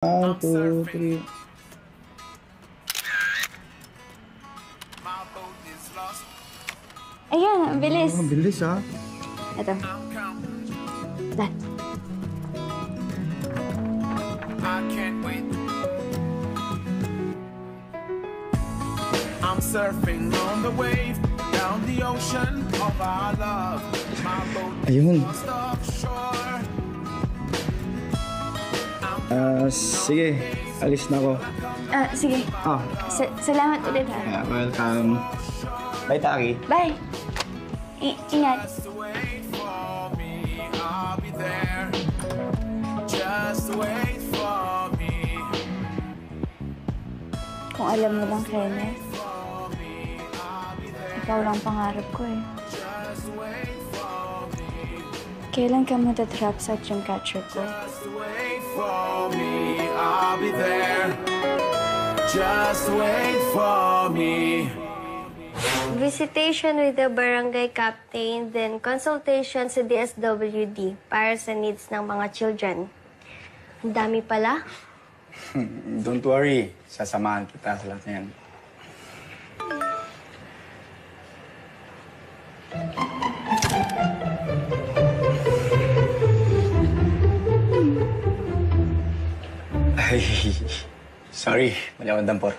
1, 2, 3. Ayan, ang bilis. Ang bilis, ha? Ito. Dan. I'm surfing on the wave down the ocean of our love. My boat Ayun. is offshore. Sige. Alis na ako. Sige. Salamat ulit, ha? Yeah, welcome. Bye, Taki. Bye. Ingat. Just wait for me, I'll be there. Just wait for me. Kung alam mo lang, Kenneth, ikaw lang pangarap ko, eh. Kailan ka matatrap sa dreamcatcher ko? Just wait for me, I'll be there. Just wait for me. Visitation with the barangay captain, then consultation sa DSWD para sa needs ng mga children. Ang dami pala. Don't worry. Sasamahan kita sa lahat yan. Ay, sorry. Mali akong dampor.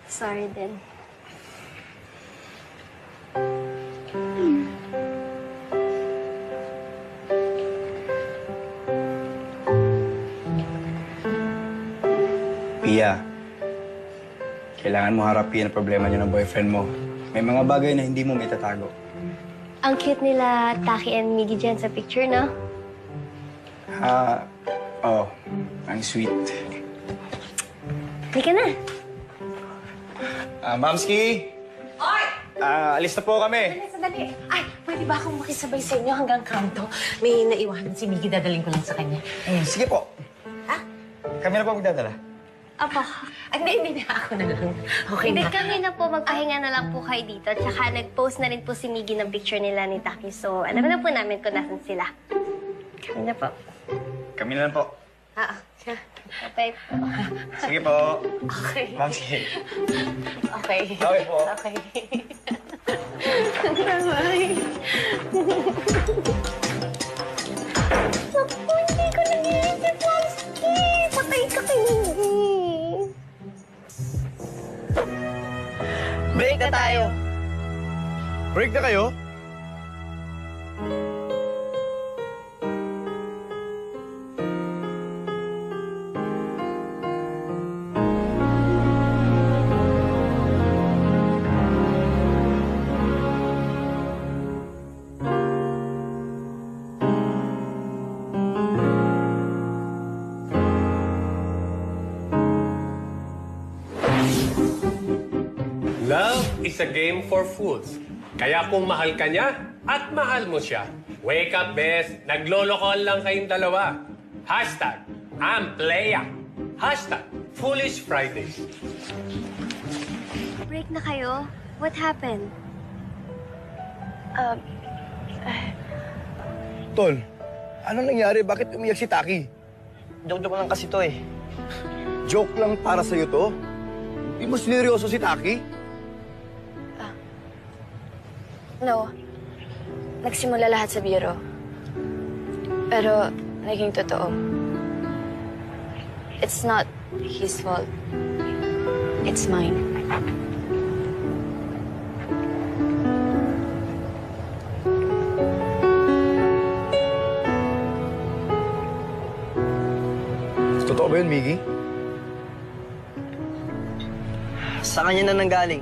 Sorry din. Pia, kailangan mo harapin ang problema niyo ng boyfriend mo. May mga bagay na hindi mo may tatago. Ang cute nila Taki and Miggy dyan sa picture, no? Oo. Ang sweet. Hindi ka na. Mamski! Oy! Alis na po kami. Sandali. Ay, pwede ba akong makisabay sa inyo hanggang kanto? May naiwanan si Miggy, dadaling ko lang sa kanya. Sige po. Ha? Kami na po magdadala. Apo. Ay, hindi na ako na lang. Okay Hindi na. kami na po, magpahinga na lang po kayo dito. Tsaka nag-post na rin po si Miggy ng picture nila ni Taki. So, alam na po namin kung nasan sila. Kami na po. Kami na lang po. Okay po. Sige po. Okay. Mamski. Okay. Okay po. Okay. Bye. Naku, hindi ko nag-iisip, Mamski. Patay ka kay Miggy. Break na tayo. Break na kayo? Love is a game for fools. Kaya kung mahal ka niya at mahal mo siya, wake up, bes. Naglolokol lang kayong dalawa. Hashtag, I'm playa. Hashtag, Foolish Fridays. Break na kayo? What happened? Tol, ano nangyari? Bakit umiyak si Taki? Joke-joke lang kasi to eh. Joke lang para sa'yo to? Di mo sineryoso si Taki? No. Nagsimula lahat sa biro. Pero naging totoo. It's not his fault. It's mine. Totoo ba yun, Miggy? Sa kanya na nanggaling.